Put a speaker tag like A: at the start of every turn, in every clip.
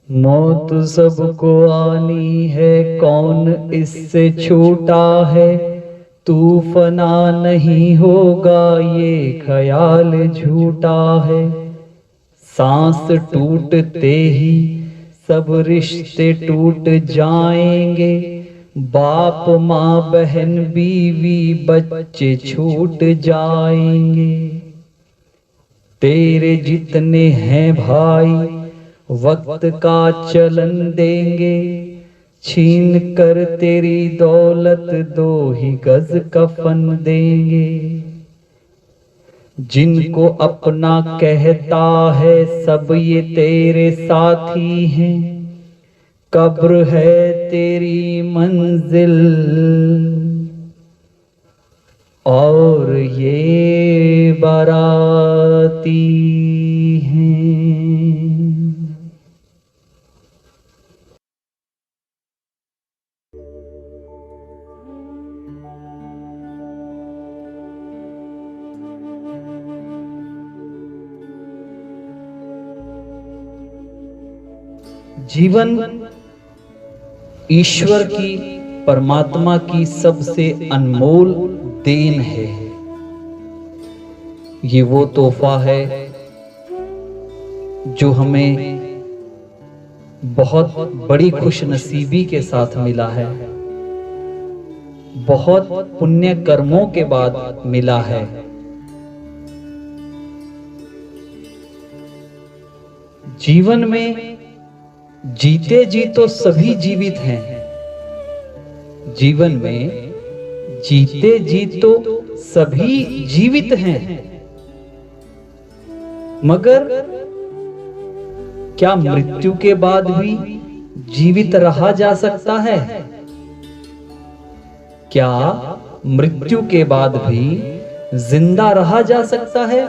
A: मौत सबको आनी है, कौन इससे छूटा है। तू फना नहीं होगा, ये ख्याल झूठा है। सांस टूटते ही सब रिश्ते टूट जाएंगे। बाप माँ बहन बीवी बच्चे छूट जाएंगे। तेरे जितने हैं भाई वक्त का चलन देंगे। छीन कर तेरी दौलत दो ही गज कफन देंगे। जिनको अपना कहता है सब ये तेरे साथी हैं। कब्र है तेरी मंजिल और ये बाराती हैं। जीवन ईश्वर की, परमात्मा की सबसे अनमोल देन है। ये वो तोहफा है जो हमें बहुत बड़ी खुशनसीबी के साथ मिला है, बहुत पुण्य कर्मों के बाद मिला है। जीवन में जीते जी तो सभी जीवित हैं। जीवन में जीते जी तो सभी जीवित हैं, मगर क्या मृत्यु के बाद भी जीवित रहा जा सकता है? क्या मृत्यु के बाद भी जिंदा रहा जा सकता है?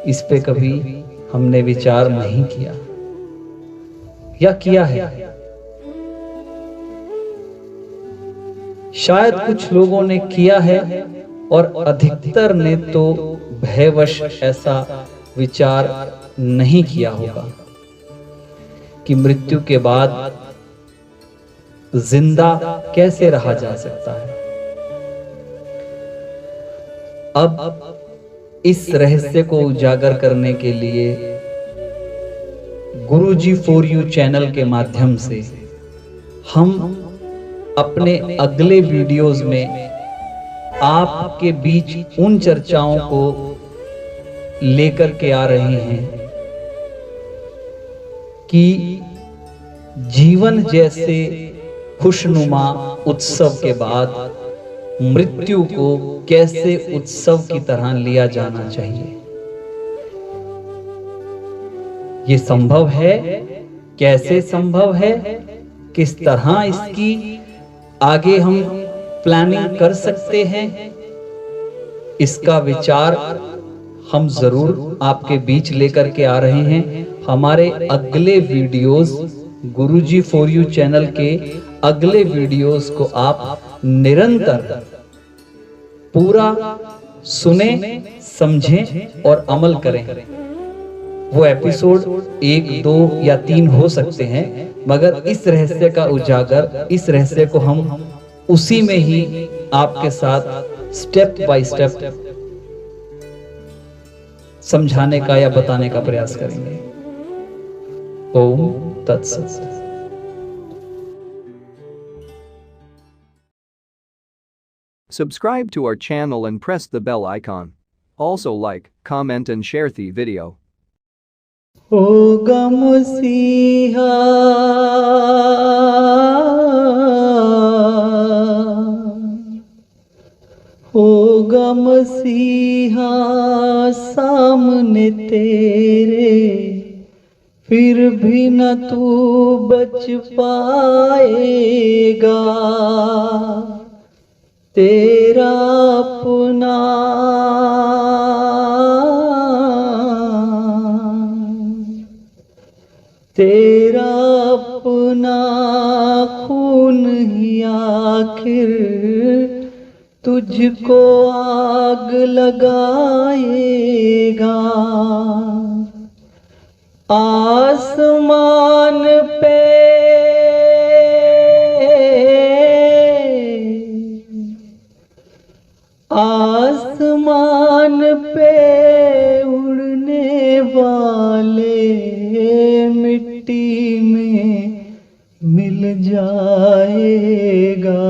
A: इस पे कभी हमने विचार नहीं किया या किया है? शायद कुछ लोगों ने किया है और अधिकतर ने तो भयवश ऐसा विचार नहीं किया होगा कि मृत्यु के बाद जिंदा कैसे रहा जा सकता है। अब इस रहस्य को उजागर करने के लिए गुरुजी फॉर यू चैनल के माध्यम से हम अपने अगले वीडियोस में आपके बीच उन चर्चाओं को लेकर के आ रहे हैं कि जीवन जैसे खुशनुमा उत्सव के बाद मृत्यु को कैसे उत्सव की तरह लिया जाना चाहिए। ये संभव है? कैसे संभव है? किस तरह इसकी आगे हम प्लानिंग कर सकते हैं? इसका विचार हम जरूर आपके बीच लेकर के आ रहे हैं। हमारे अगले videos, Guruji for you channel के अगले वीडियोस को आप निरंतर पूरा सुने, समझें और अमल करें। वो एपिसोड 1, 2 या 3 हो सकते हैं, मगर इस रहस्य का उजागर, इस रहस्य को हम उसी में ही आपके साथ स्टेप बाय स्टेप समझाने का या बताने का प्रयास करेंगे। ओम तत्सत।
B: Subscribe to our channel and press the bell icon. Also like, comment and share the video.
A: होगा मसीहा होगा मसीहा सामने तेरे, फिर भी न तू बच पाएगा। तेरा अपना तेरा अपना खून ही आखिर तुझको आग लगाएगा। आसमान पे आसमान पे उड़ने वाले मिट्टी में मिल जाएगा।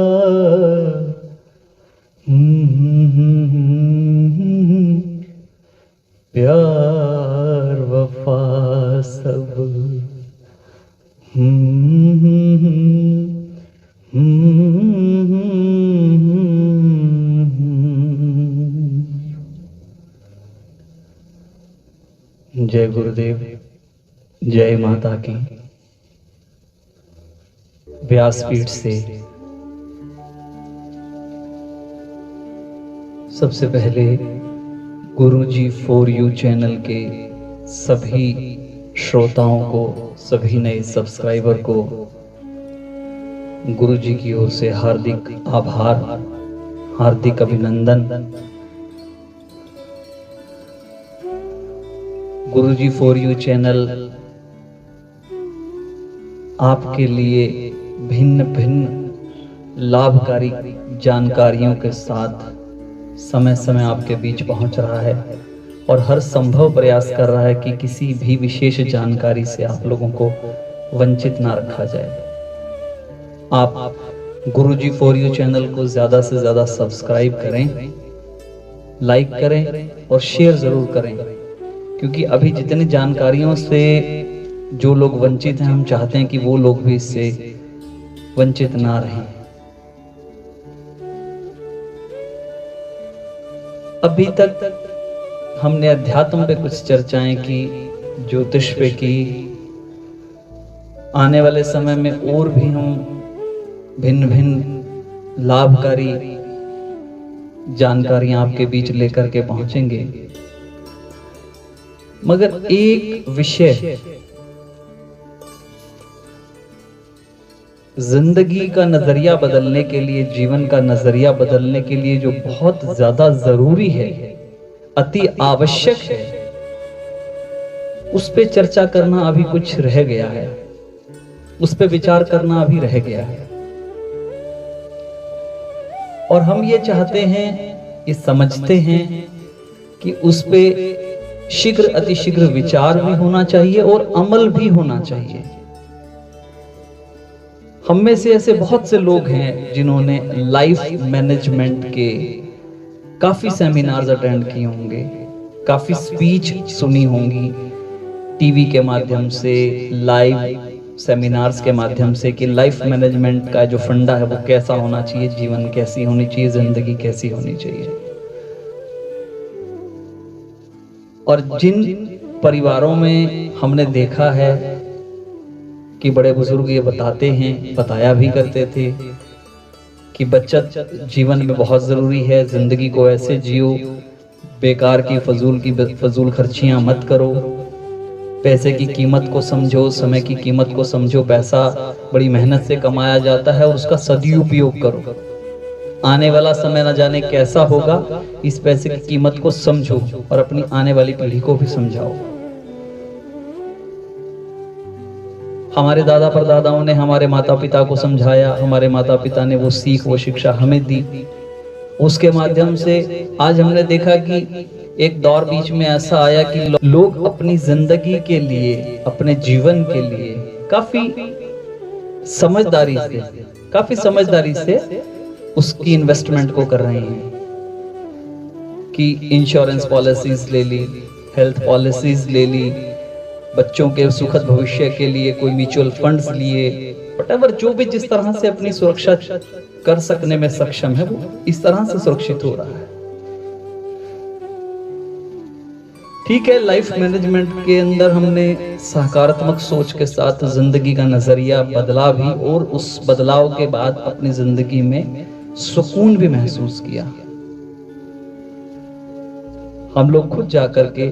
A: प्यार वफा सब जय गुरुदेव, जय माता की। व्यासपीठ से सबसे पहले गुरुजी फॉर यू चैनल के सभी श्रोताओं को, सभी नए सब्सक्राइबर को गुरुजी की ओर से हार्दिक आभार, हार्दिक अभिनंदन। गुरुजी फॉर यू चैनल आपके लिए भिन्न भिन्न लाभकारी जानकारियों के साथ समय समय आपके बीच पहुंच रहा है और हर संभव प्रयास कर रहा है कि किसी भी विशेष जानकारी से आप लोगों को वंचित ना रखा जाए। आप गुरुजी फॉर यू चैनल को ज्यादा से ज्यादा सब्सक्राइब करें, लाइक करें और शेयर जरूर करें, क्योंकि अभी जितनी जानकारियों से जो लोग वंचित हैं, हम चाहते हैं कि वो लोग भी इससे वंचित ना रहें। अभी तक हमने अध्यात्म पे कुछ चर्चाएं की, ज्योतिष पे की। आने वाले समय में और भी हम भिन्न भिन्न लाभकारी जानकारियां आपके बीच लेकर के पहुंचेंगे। मगर एक विषय जिंदगी का नजरिया बदलने के लिए, जीवन का नजरिया बदलने के लिए जो बहुत ज्यादा जरूरी है, अति आवश्यक है, उस पे चर्चा करना अभी कुछ रह गया है, उस पे विचार करना अभी रह गया है। और हम ये चाहते हैं, ये समझते हैं कि उस पे शीघ्र अतिशीघ्र विचार भी होना चाहिए और अमल भी होना चाहिए। हम में से ऐसे बहुत से लोग हैं जिन्होंने लाइफ मैनेजमेंट के काफी सेमिनार्स अटेंड किए होंगे, काफी स्पीच सुनी होंगी टीवी के माध्यम से, लाइव सेमिनार्स के माध्यम से, कि लाइफ मैनेजमेंट का जो फंडा है वो कैसा होना चाहिए, जीवन कैसी होनी चाहिए, जिंदगी कैसी होनी चाहिए। और जिन परिवारों में हमने देखा है कि बड़े बुजुर्ग ये बताते हैं, बताया भी करते थे कि बचत जीवन में बहुत जरूरी है, जिंदगी को ऐसे जियो, बेकार की फजूल खर्चियां मत करो, पैसे की कीमत को समझो, समय की कीमत को समझो। पैसा बड़ी मेहनत से कमाया जाता है और उसका सदुपयोग करो। आने वाला समय न जाने कैसा होगा, इस पैसे की कीमत को समझो और अपनी आने वाली पीढ़ी को भी समझाओ। हमारे दादा परदादाओं ने हमारे माता पिता को समझाया, हमारे माता पिता ने वो सीख, वो शिक्षा हमें दी। उसके माध्यम से आज हमने देखा कि एक दौर बीच में ऐसा आया कि लोग अपनी जिंदगी के लिए, अपने जीवन के लिए काफी समझदारी से उसकी इन्वेस्टमेंट को कर रहे हैं कि इंश्योरेंस पॉलिसीज ले ली, हेल्थ पॉलिसीज ले ली, बच्चों के सुखद भविष्य के लिए कोई म्यूचुअल फंड्स लिए, व्हाटएवर, जो भी जिस तरह से अपनी सुरक्षा कर सकने में सक्षम है वो इस तरह से सुरक्षित हो रहा है। ठीक है, लाइफ मैनेजमेंट के अंदर हमने सकारात्मक सोच के साथ जिंदगी का नजरिया बदला भी, और उस बदलाव के बाद अपनी जिंदगी में सुकून भी महसूस किया। हम लोग खुद जाकर के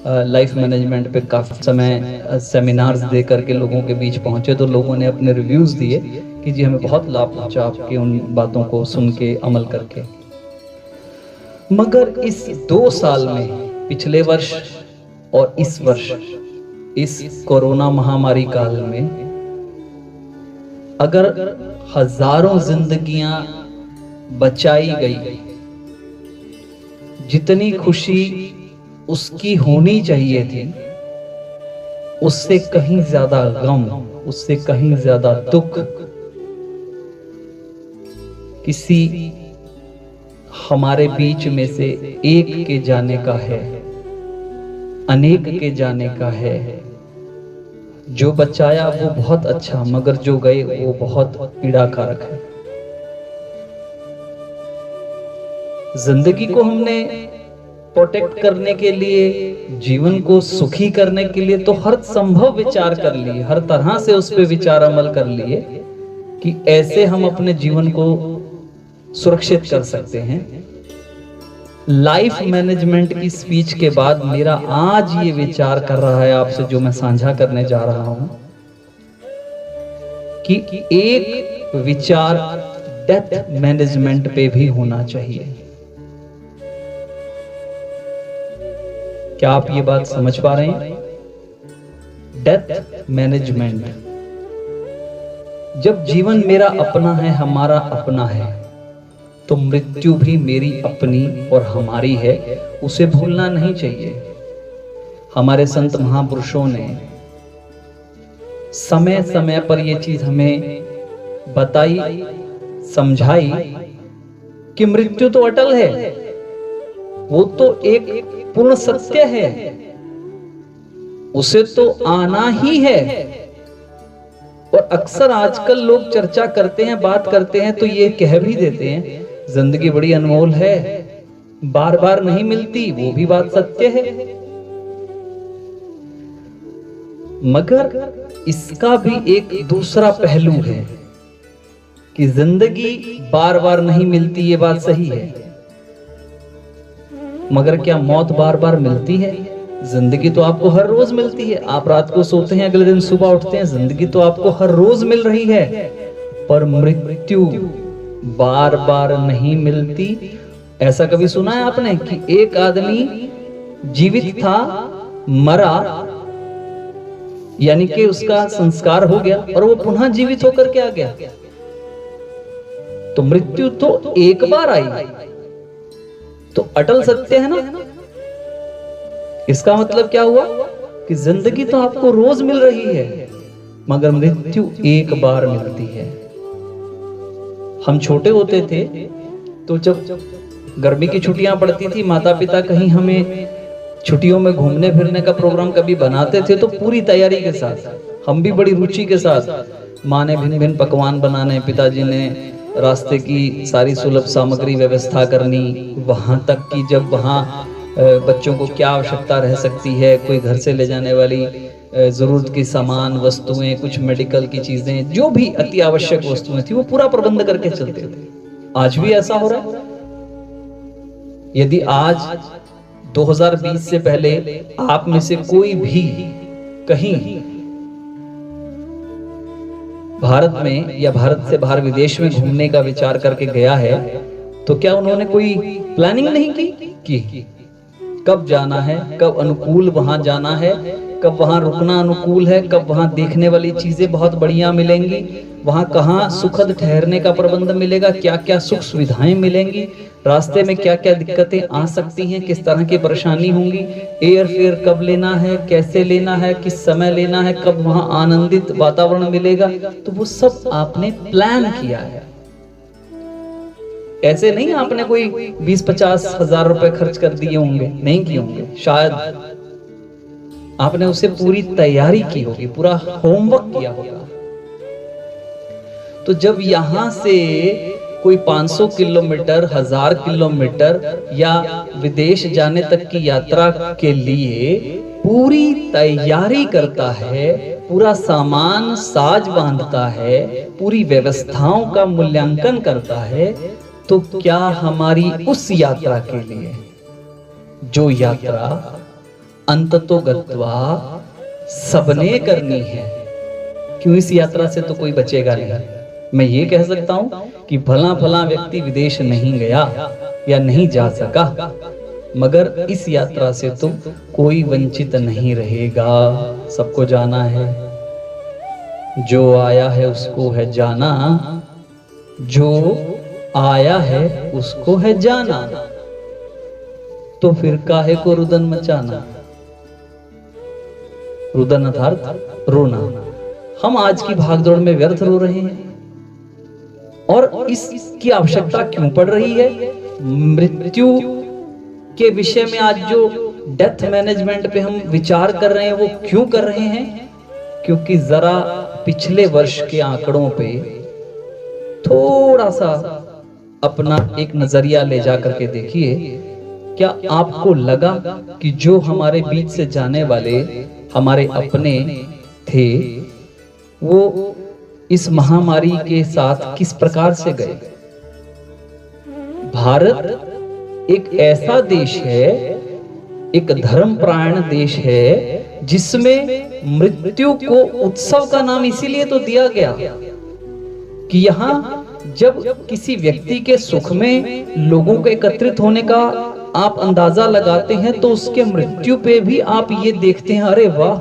A: लाइफ मैनेजमेंट पे काफी समय सेमिनार्स दे करके लोगों के बीच पहुंचे, तो लोगों ने अपने रिव्यूज दिए कि जी हमें बहुत लाभ पहुंचा आपकी उन बातों को सुन के, अमल करके। मगर इस 2 साल में, पिछले वर्ष और इस वर्ष, इस कोरोना महामारी काल में अगर हजारों जिंदगियां बचाई गई, जितनी खुशी उसकी होनी चाहिए थी उससे कहीं ज्यादा गम, उससे कहीं ज्यादा दुख किसी हमारे बीच में से एक के जाने का है, अनेक के जाने का है। जो बचाया वो बहुत अच्छा, मगर जो गए वो बहुत पीड़ाकारक है। जिंदगी को हमने प्रोटेक्ट करने के लिए, जीवन को सुखी करने के लिए तो हर संभव विचार कर लिए, हर तरह से उस पर विचार अमल कर लिए कि ऐसे हम अपने जीवन को सुरक्षित कर सकते हैं। लाइफ मैनेजमेंट की स्पीच के बाद मेरा आज ये विचार कर रहा है आपसे, जो मैं साझा करने जा रहा हूं, कि एक विचार डेथ मैनेजमेंट पे भी होना चाहिए। क्या आप ये बात समझ पा रहे हैं? डेथ मैनेजमेंट, जब जीवन मेरा अपना है, हमारा अपना है, तो मृत्यु भी मेरी अपनी और हमारी है, उसे भूलना नहीं चाहिए। हमारे संत महापुरुषों ने समय समय पर यह चीज हमें बताई, समझाई कि मृत्यु तो अटल है, वो तो एक पूर्ण सत्य है, उसे तो आना ही है। और अक्सर आजकल लोग चर्चा करते हैं, बात करते हैं तो ये कह भी देते हैं जिंदगी बड़ी अनमोल है, बार बार नहीं मिलती, वो भी बात सत्य है। मगर इसका भी एक दूसरा पहलू है कि जिंदगी बार बार नहीं मिलती, ये बात सही है, मगर क्या मौत बार बार मिलती है? जिंदगी तो आपको हर रोज मिलती है। आप रात को सोते हैं, अगले दिन सुबह उठते हैं, जिंदगी तो आपको हर रोज मिल रही है, पर मृत्यु बार बार नहीं मिलती। ऐसा कभी सुना है आपने कि एक आदमी जीवित था, मरा, यानी कि उसका संस्कार हो गया और वो पुनः जीवित होकर के आ गया? तो मृत्यु तो एक बार आई, तो अटल सत्य है ना। इसका मतलब क्या हुआ कि जिंदगी तो आपको रोज मिल रही है, मगर मृत्यु एक बार मिलती है। हम छोटे होते थे तो जब गर्मी की छुट्टियां पड़ती थी, माता पिता कहीं हमें छुट्टियों में घूमने फिरने का प्रोग्राम कभी बनाते थे तो पूरी तैयारी के साथ, हम भी बड़ी रुचि के साथ, माँ ने भिन्न भिन्न पकवान बनाने, पिताजी ने रास्ते की सारी सुलभ सामग्री व्यवस्था करनी, वहां तक कि जब वहां बच्चों को क्या आवश्यकता रह सकती है, कोई घर से ले जाने वाली जरूरत की सामान, वस्तुएं, कुछ मेडिकल की चीजें, जो भी अति आवश्यक वस्तुएं थी, वो पूरा प्रबंध करके चलते थे। आज भी ऐसा हो रहा है। यदि आज 2020 से पहले आप में से कोई भी कहीं भारत में या भारत से बाहर विदेश में घूमने का विचार करके गया है, तो क्या उन्होंने कोई प्लानिंग नहीं की? कब जाना है, कब अनुकूल वहां जाना है, कब वहां रुकना अनुकूल है, कब वहां देखने वाली चीजें बहुत बढ़िया मिलेंगी, वहां कहाँ सुखद ठहरने का प्रबंध मिलेगा, क्या क्या सुख सुविधाएं मिलेंगी, रास्ते में क्या क्या दिक्कतें आ सकती हैं, किस तरह की परेशानी होंगी, एयर फेयर कब लेना है, कैसे लेना है, किस समय लेना है, कब वहां आनंदित वातावरण मिलेगा, तो वो सब आपने प्लान किया है। ऐसे नहीं आपने कोई 20-50 हजार रुपए खर्च कर दिए होंगे, नहीं किए होंगे, शायद आपने उसे पूरी तैयारी की होगी, पूरा होमवर्क किया होगा। तो जब यहां से कोई 500 किलोमीटर, 1000 किलोमीटर या विदेश जाने तक की यात्रा के लिए पूरी तैयारी करता है, पूरा सामान साज बांधता है, पूरी व्यवस्थाओं का मूल्यांकन करता है, तो क्या हमारी उस यात्रा के लिए, जो यात्रा अंततोगत्वा सबने करनी है, क्यों इस यात्रा से तो कोई बचेगा नहीं। मैं ये कह सकता हूं कि भला भला व्यक्ति विदेश नहीं गया या नहीं जा सका, मगर इस यात्रा से तो कोई वंचित नहीं रहेगा, सबको जाना है। जो आया है उसको है जाना, जो आया है उसको है जाना, तो फिर काहे को रुदन मचाना। रुदन अर्थात रोना। हम आज की भागदौड़ में व्यर्थ रो रहे हैं, और इसकी आवश्यकता क्यों पड़ रही है? मृत्यु के विषय में आज जो डेथ मैनेजमेंट पे हम विचार कर रहे हैं, वो क्यों कर रहे हैं? क्योंकि जरा पिछले वर्ष के आंकड़ों पे थोड़ा सा अपना एक नजरिया ले जा करके देखिए। क्या आपको लगा कि जो हमारे बीच से जाने वाले हमारे अपने थे, वो इस महामारी के साथ किस प्रकार से गए? भारत एक ऐसा देश है, एक धर्मपरायण देश है, जिसमें मृत्यु को उत्सव का नाम इसीलिए तो दिया गया कि यहां जब किसी व्यक्ति के सुख में लोगों के एकत्रित होने का आप अंदाजा लगाते हैं, तो उसके मृत्यु पे भी आप ये देखते हैं, अरे वाह,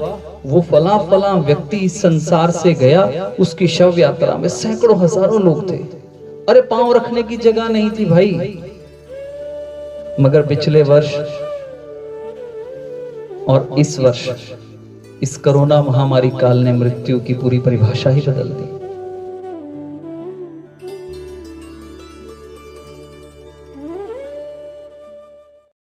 A: वो फला फला व्यक्ति इस संसार से गया, उसकी शव यात्रा में सैकड़ों हजारों लोग थे। अरे पांव रखने की जगह नहीं थी भाई। मगर पिछले वर्ष और इस वर्ष इस कोरोना महामारी काल ने मृत्यु की पूरी परिभाषा ही बदल दी।